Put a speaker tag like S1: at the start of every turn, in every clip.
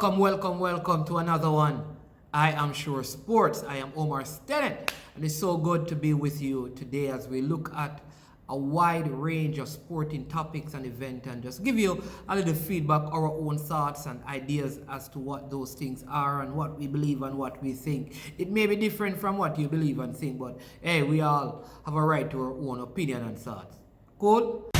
S1: Welcome to another one. I am Sure Sports. I am Omar Stennet, and it's so good to be with you today as we look at a wide range of sporting topics and events and just give you a little feedback, our own thoughts and ideas as to what those things are and what we believe and what we think. It may be different from what you believe and think, but hey, we all have a right to our own opinion and thoughts. Cool?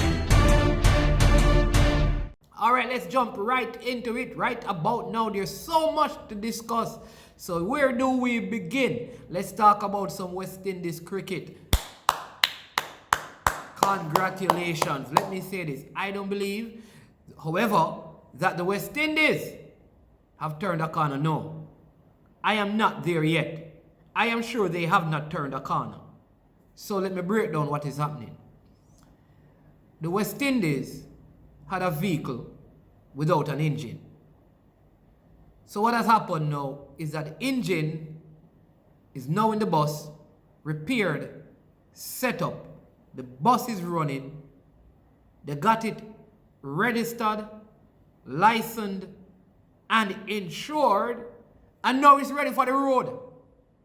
S1: All right, let's jump right into it. Right about now, there's so much to discuss. So where do we begin? Let's talk about some West Indies cricket. Congratulations. Let me say this. I don't believe, however, that the West Indies have turned a corner. No. I am not there yet. I am sure they have not turned a corner. So let me break down what is happening. The West Indies had a vehicle without an engine. So what has happened now is that the engine is now in the bus, repaired, set up. The bus is running. They got it registered, licensed, and insured. And now it's ready for the road.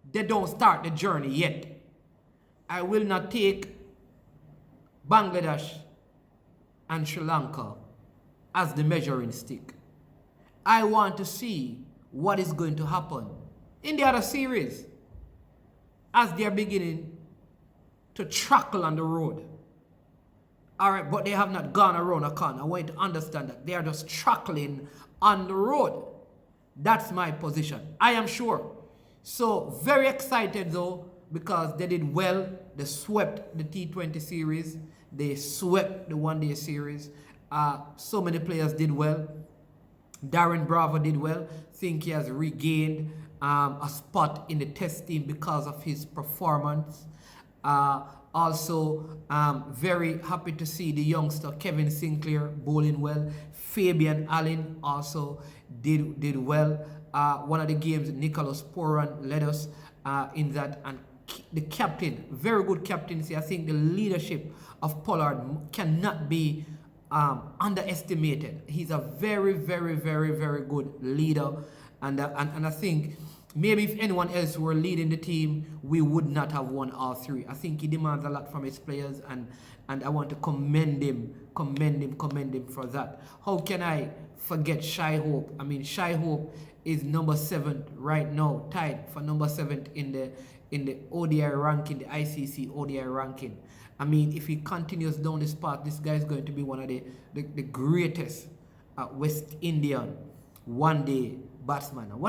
S1: They don't start the journey yet. I will not take Bangladesh and Sri Lanka as the measuring stick. I want to see what is going to happen in the other series as they are beginning to truckle on the road. All right, but they have not gone around a corner. I want you to understand that they are just truckling on the road. That's my position. I am sure. So very excited though, because they did well. They swept the T20 series. They swept the one-day series. So many players did well. Darren Bravo did well. Think he has regained a spot in the test team because of his performance. Also, very happy to see the youngster Kevin Sinclair bowling well. Fabian Allen also did well. One of the games, Nicholas Poran led us in that, and the captain, very good captaincy. I think the leadership of Pollard cannot be underestimated. He's a very good leader, and I think maybe if anyone else were leading the team, we would not have won all three. I think he demands a lot from his players, and I want to commend him for that. How can I forget Shy Hope? I mean, Shy Hope is number 7 right now, tied for number 7 in the ODI ranking, the ICC ODI ranking. I mean, if he continues down this path, this guy is going to be one of the greatest West Indian one-day batsman. I'm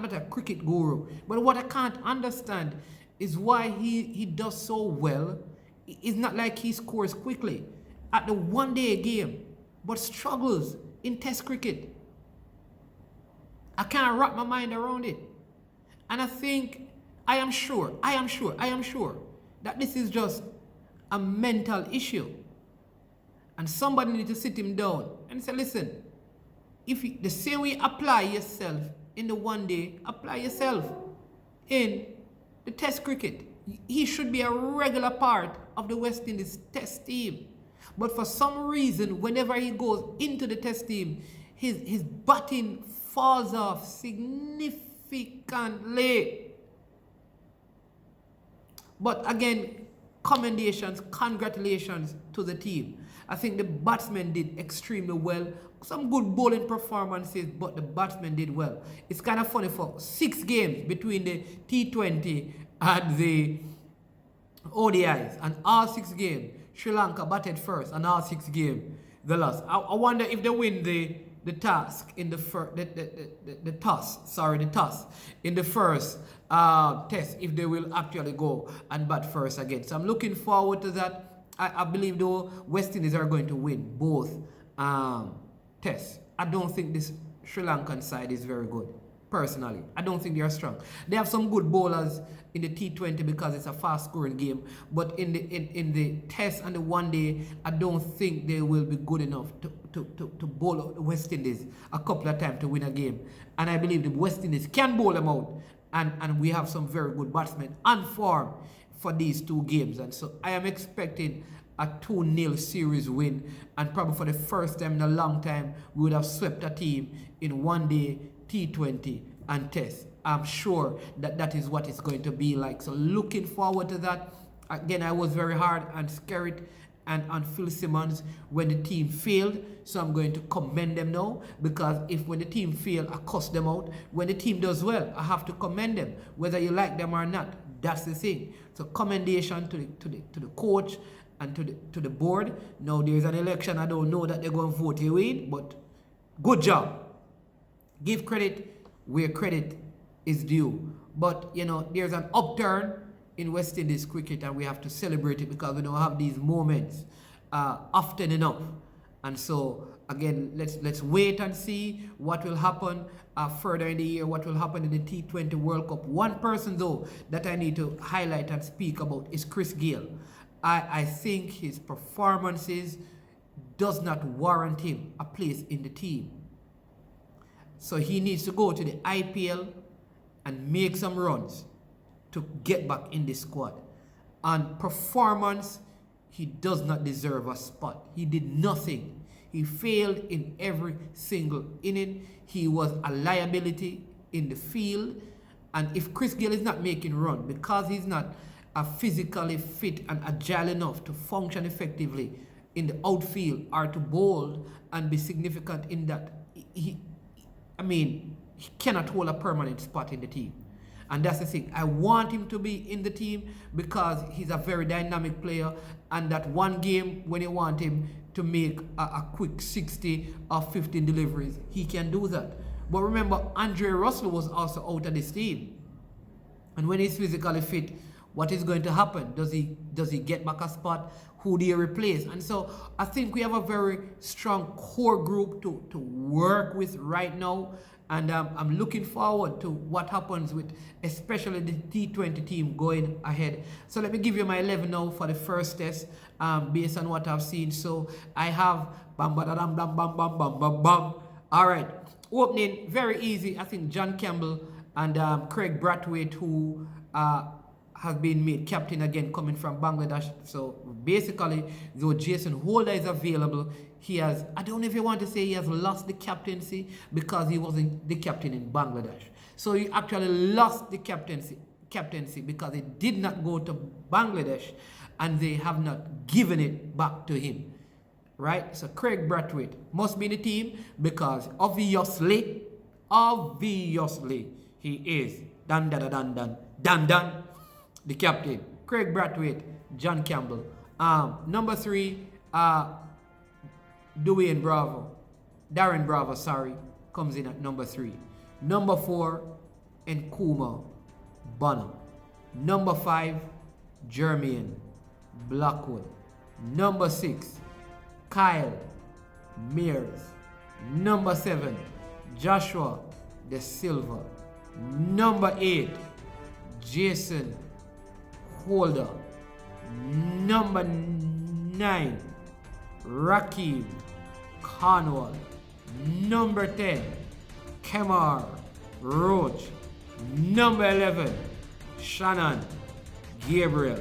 S1: not a cricket guru, but what I can't understand is why he does so well. It's not like he scores quickly at the one-day game, but struggles in Test cricket. I can't wrap my mind around it. And I am sure that this is just a mental issue. And somebody needs to sit him down and say, listen, if the same way apply yourself in the one day, apply yourself in the Test cricket. He should be a regular part of the West Indies Test team. But for some reason, whenever he goes into the Test team, his batting falls off significantly. But again, congratulations to the team. I think the batsmen did extremely well. Some good bowling performances, but the batsmen did well. It's kind of funny, for 6 games between the T20 and the ODIs, and all 6 games, Sri Lanka batted first, and all 6 games they lost. I wonder if they win the toss in the toss in the first test, if they will actually go and bat first again. So I'm looking forward to that. I believe the West Indies are going to win both tests. I don't think this Sri Lankan side is very good. Personally, I don't think they are strong. They have some good bowlers in the T20 because it's a fast-scoring game, but in the test and the one day, I don't think they will be good enough to bowl out the West Indies a couple of times to win a game. And I believe the West Indies can bowl them out, and we have some very good batsmen on form for these 2 games. And so I am expecting a 2-0 series win, and probably for the first time in a long time, we would have swept a team in one day T20 and Test. I'm sure that that is what it's going to be like. So looking forward to that. Again, I was very hard on Skerritt and on Phil Simmons when the team failed. So I'm going to commend them now, because if when the team fail, I cuss them out. When the team does well, I have to commend them, whether you like them or not. That's the thing. So commendation to the coach and to the board. Now there's an election. I don't know that they're going to vote you in, but good job. Give credit where credit is due. But you know, there's an upturn in West Indies cricket, and we have to celebrate it, because we don't have these moments often enough. And so again, let's wait and see what will happen further in the year, what will happen in the T20 World Cup. One person though that I need to highlight and speak about is Chris Gayle. I think his performances does not warrant him a place in the team. So he needs to go to the IPL and make some runs to get back in the squad. On performance, he does not deserve a spot. He did nothing. He failed in every single inning. He was a liability in the field. And if Chris Gayle is not making run because he's not physically fit and agile enough to function effectively in the outfield or to bowl and be significant in that, he cannot hold a permanent spot in the team. And that's the thing. I want him to be in the team because he's a very dynamic player, and that one game when you want him to make a quick 60 or 15 deliveries, he can do that. But remember, Andre Russell was also out of this team. And when he's physically fit, what is going to happen? Does he get back a spot? Who do you replace? And so I think we have a very strong core group to work with right now. And I'm looking forward to what happens with especially the T20 team going ahead. So let me give you my 11 now for the first test based on what I've seen. So I have bam, bam, bam, bam, bam, bam, bam, bam, bam. All right. Opening, very easy. I think John Campbell and Craig Brathwaite, who has been made captain again, coming from Bangladesh. So basically, though Jason Holder is available, he has, I don't know if you want to say he has lost the captaincy because he wasn't the captain in Bangladesh. So he actually lost the captaincy because he did not go to Bangladesh and they have not given it back to him. Right? So Craig Brathwaite must be in the team because obviously, he is the captain. Craig Brathwaite, John Campbell. Number 3, Darren Bravo, comes in at number 3. Number 4, Nkrumah Bonner. Number 5, Jermaine Blackwood. Number 6, Kyle Mears. Number 7, Joshua De Silva. Number 8, Jason Holder. Number 9, Rakeem Cornwall. Number 10, Kemar Roach. Number 11, Shannon Gabriel.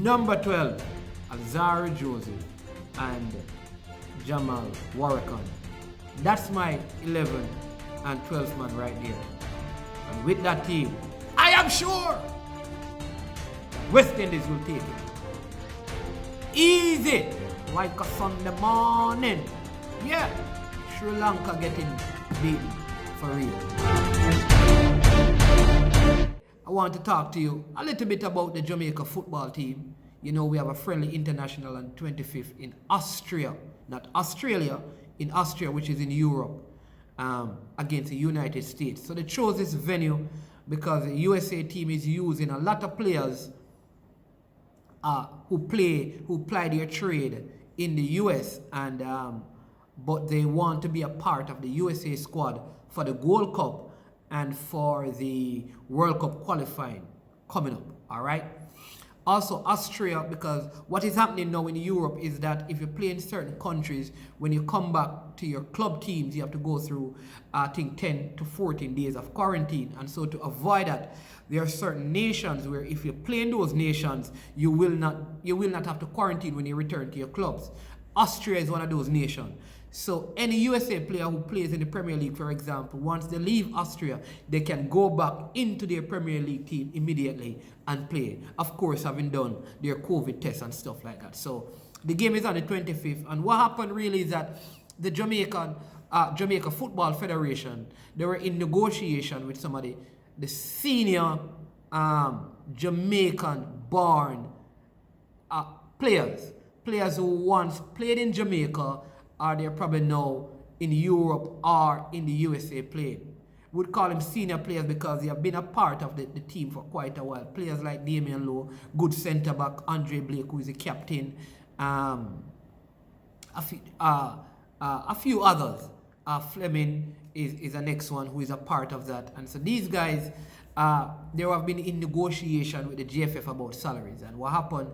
S1: Number 12, Alzari Joseph and Jamal Warrican. That's my 11 and 12th man right there. And with that team, I am sure West Indies will take it. Easy, like a Sunday morning. Yeah, Sri Lanka getting beaten for real. I want to talk to you a little bit about the Jamaica football team. You know, we have a friendly international on 25th in Austria, not Australia, in Austria, which is in Europe, against the United States. So they chose this venue because the USA team is using a lot of players who ply their trade in the US, and but they want to be a part of the USA squad for the Gold Cup and for the World Cup qualifying coming up. All right. Also Austria, because what is happening now in Europe is that if you play in certain countries, when you come back to your club teams, you have to go through, I think, 10 to 14 days of quarantine. And so to avoid that, there are certain nations where if you play in those nations, you will not have to quarantine when you return to your clubs. Austria is one of those nations. So any USA player who plays in the Premier League, for example, once they leave Austria, they can go back into their Premier League team immediately and play. Of course, having done their COVID tests and stuff like that. So the game is on the 25th. And what happened really is that the Jamaica Football Federation, they were in negotiation with some of the senior Jamaican-born players who once played in Jamaica, or they're probably now in Europe or in the USA playing. We'd call them senior players because they have been a part of the team for quite a while. Players like Damian Lowe, good centre-back, Andre Blake, who is the captain, a few others. Fleming is the next one who is a part of that. And so these guys, they have been in negotiation with the JFF about salaries. And what happened,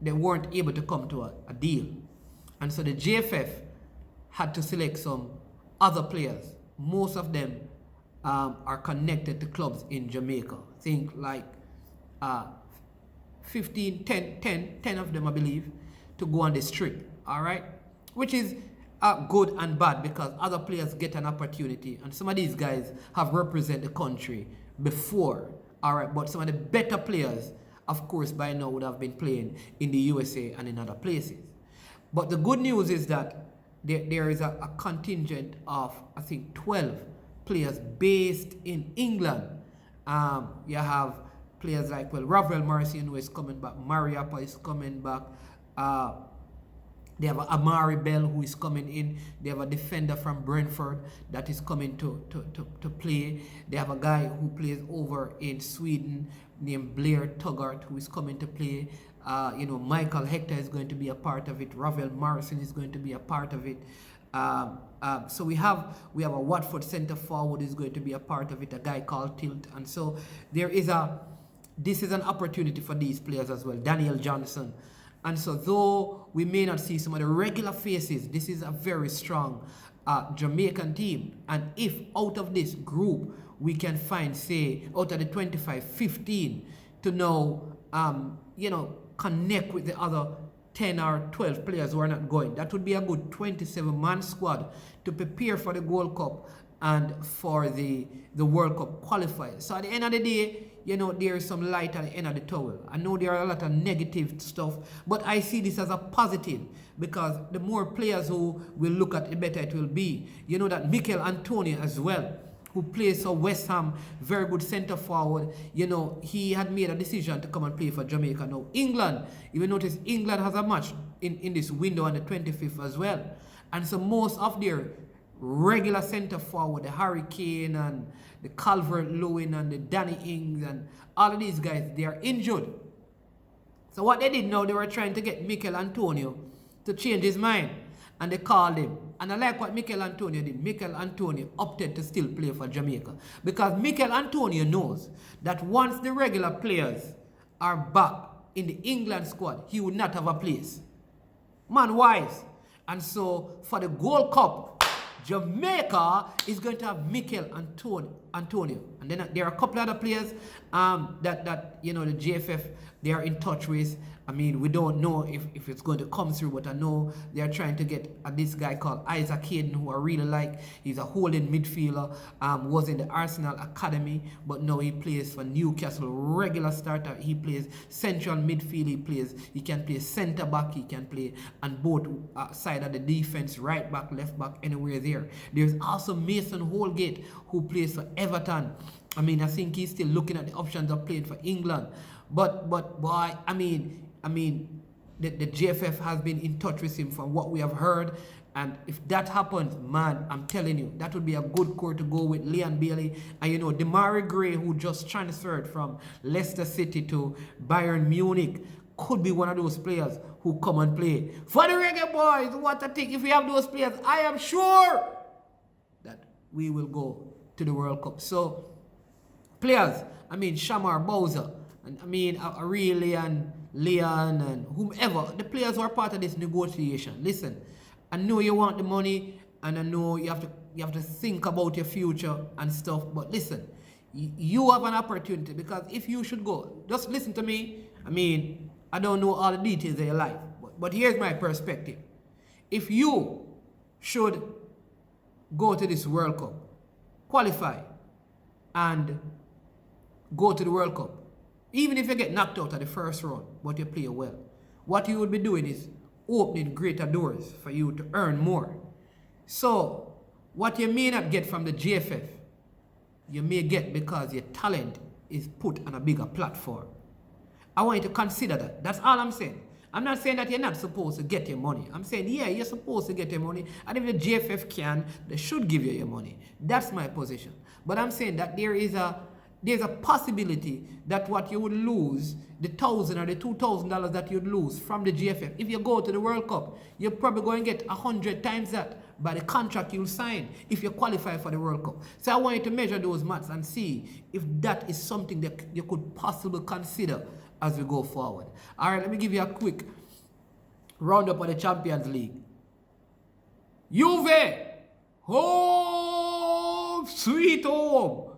S1: they weren't able to come to a deal. And so the JFF had to select some other players. Most of them are connected to clubs in Jamaica. Think like 10 of them, I believe, to go on this trip. All right? Which is good and bad because other players get an opportunity. And some of these guys have represented the country before. All right? But some of the better players, of course, by now would have been playing in the USA and in other places. But the good news is that there is a contingent of, I think, 12 players based in England. You have players like, well, Ravel Marciano, who is coming back. Mariappa is coming back. They have Amari Bell, who is coming in. They have a defender from Brentford that is coming to play. They have a guy who plays over in Sweden named Blair Tuggart, who is coming to play. Michael Hector is going to be a part of it. Ravel Morrison is going to be a part of it. So we have a Watford centre forward who is going to be a part of it, a guy called Tilt. And so this is an opportunity for these players as well. Daniel Johnson. And so though we may not see some of the regular faces, this is a very strong Jamaican team. And if out of this group we can find, say, out of the 25, 15 to know, connect with the other 10 or 12 players who are not going, that would be a good 27-man squad to prepare for the Gold Cup and for the World Cup qualifiers. So at the end of the day, there is some light at the end of the tunnel. I know there are a lot of negative stuff, but I see this as a positive because the more players who will look at it, the better it will be. You know that Mikel Antonio as well, who plays for West Ham, very good centre forward. He had made a decision to come and play for Jamaica. Now, England, you will notice England has a match in this window on the 25th as well. And so most of their regular centre forward, the Harry Kane and the Calvert-Lewin and the Danny Ings and all of these guys, they are injured. So what they did now, they were trying to get Mikel Antonio to change his mind. And they called him. And I like what Mikel Antonio did. Mikel Antonio opted to still play for Jamaica. Because Mikel Antonio knows that once the regular players are back in the England squad, he would not have a place. Man wise. And so for the Gold Cup, Jamaica is going to have Mikel Antonio. And then there are a couple other players that the JFF, they are in touch with. I mean, we don't know if it's going to come through, but I know they are trying to get this guy called Isaac Hayden, who I really like. He's a holding midfielder, was in the Arsenal Academy, but now he plays for Newcastle, regular starter. He plays central midfield, he can play centre back, he can play on both side of the defense, right back, left back, anywhere there. There's also Mason Holgate, who plays for Everton. I mean, I think he's still looking at the options of playing for England. But boy, I mean, the JFF has been in touch with him from what we have heard. And if that happens, man, I'm telling you, that would be a good core to go with Leon Bailey. And Demarai Gray, who just transferred from Leicester City to Bayern Munich, could be one of those players who come and play for the Reggae Boyz. What I think, if we have those players, I am sure that we will go to the World Cup. So, players, Shamar Bowser, and Aurelie and Leon and whomever, the players who are part of this negotiation. Listen, I know you want the money, and I know you have to think about your future and stuff, but listen, you have an opportunity, because if you should go, just listen to me. I don't know all the details of your life, but here's my perspective. If you should go to this World Cup, qualify, and go to the World Cup, even if you get knocked out at the first round, but you play well, what you would be doing is opening greater doors for you to earn more. So, what you may not get from the JFF, you may get because your talent is put on a bigger platform. I want you to consider that. That's all I'm saying. I'm not saying that you're not supposed to get your money. I'm saying, yeah, you're supposed to get your money. And if the JFF can, they should give you your money. That's my position. But I'm saying that there's a possibility that what you would lose, the $1,000 or the $2,000 that you'd lose from the JFF, if you go to the World Cup, you're probably going to get 100 times that by the contract you'll sign if you qualify for the World Cup. So I want you to measure those maths and see if that is something that you could possibly consider as we go forward. All right, let me give you a quick roundup of the Champions League. Juve, home sweet home.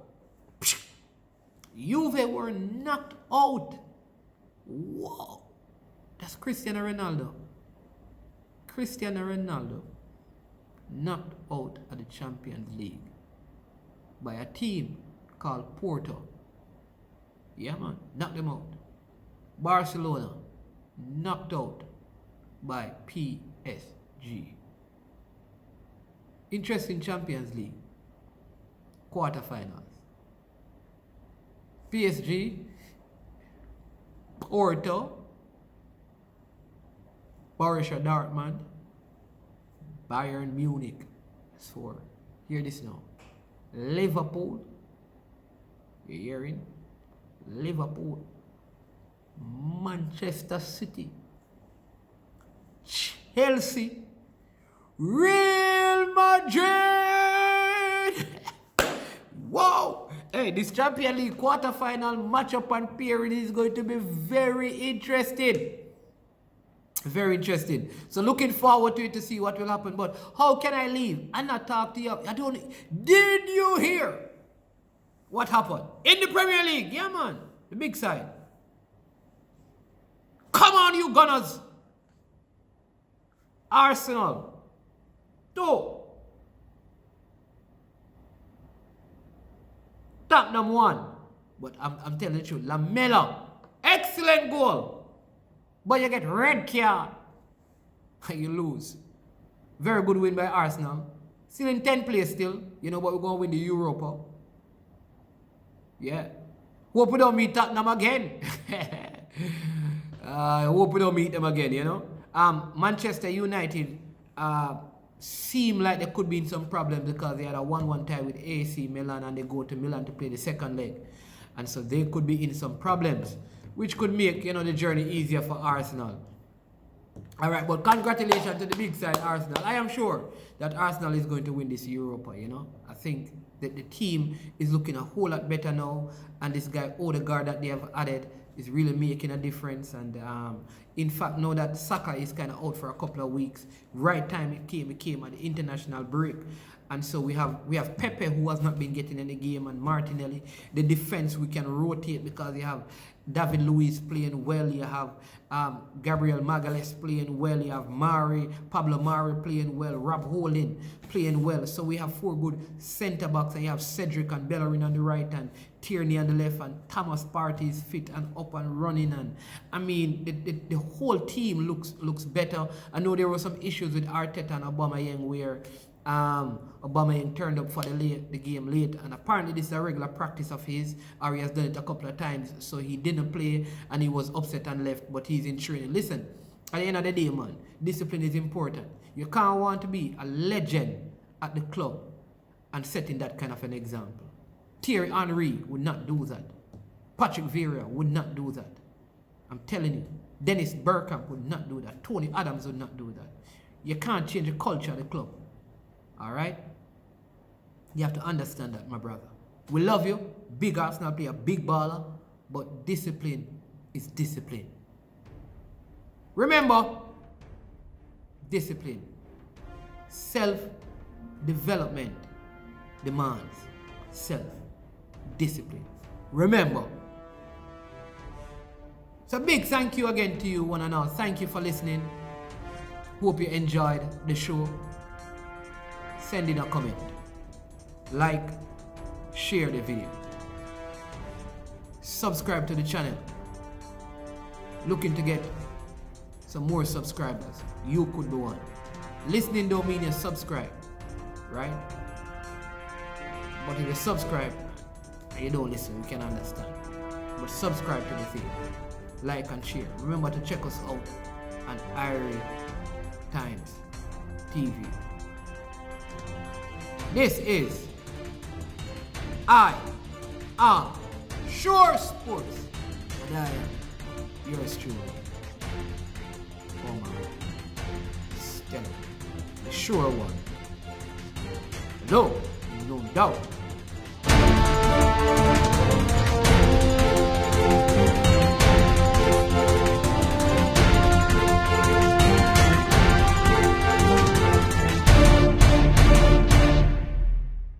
S1: Juve were knocked out. Whoa. That's Cristiano Ronaldo. Cristiano Ronaldo knocked out of the Champions League by a team called Porto. Yeah, man. Knocked them out. Barcelona knocked out by PSG. Interesting Champions League quarterfinals. PSG, Porto, Borussia Dortmund, Bayern Munich. That's four. Hear this now. Liverpool. You hearing? Liverpool. Manchester City. Chelsea. Real Madrid. Whoa. Hey, this Champions League quarterfinal matchup and period is going to be very interesting. Very interesting. So looking forward to it to see what will happen. But how can I leave and not talk to you? I don't. Did you hear what happened in the Premier League? Yeah, man. The big side. Come on, you Gunners. Arsenal. 2. Tottenham 1. But I'm telling the truth. Lamela. Excellent goal. But you get red card. And you lose. Very good win by Arsenal. Still in 10th place still. You know, but we're going to win the Europa. Yeah. Hope we don't meet Tottenham again. I hope we don't meet them again, you know. Manchester United seem like they could be in some problems because they had a 1-1 tie with AC Milan and they go to Milan to play the second leg. And so they could be in some problems, which could make, you know, the journey easier for Arsenal. All right, but congratulations to the big side, Arsenal. I am sure that Arsenal is going to win this Europa, you know. I think that the team is looking a whole lot better now. And this guy, Odegaard, that they have added is really making a difference. And in fact, now that Saka is kind of out for a couple of weeks, right time it came at the international break. And so we have Pepe, who has not been getting any game, and Martinelli. The defense we can rotate because you have David Luiz playing well, you have Gabriel Magalhaes playing well, you have Pablo Mari playing well, Rob Holding playing well. So we have 4 good centre backs, and you have Cedric and Bellerin on the right and Tierney on the left, and Thomas Partey is fit and up and running. And I mean, the whole team looks better. I know there were some issues with Arteta and Aubameyang where Aubameyang turned up for the game late, and apparently this is a regular practice of his, or he has done it a couple of times, so he didn't play and he was upset and left, but he's in training. Listen, at the end of the day, man, discipline is important. You can't want to be a legend at the club and setting that kind of an example. Thierry Henry would not do that. Patrick Vieira would not do that. I'm telling you. Dennis Bergkamp would not do that. Tony Adams would not do that. You can't change the culture of the club. Alright? You have to understand that, my brother. We love you. Big Arsenal player, big baller. But discipline is discipline. Remember, discipline. Self-development demands self-discipline. Remember. So big thank you again to you, one and all. Thank you for listening. Hope you enjoyed the show. send in a comment. Like, share the video. Subscribe to the channel. Looking to get some more subscribers. You could be one. Listening don't mean you subscribe, right? But if you subscribe and you don't listen, we can understand. But subscribe to the thing. Like and share. Remember to check us out on Irie Times TV. This is I Am Sure Sports. And I am yours truly. Omar Stella. The sure one. No doubt.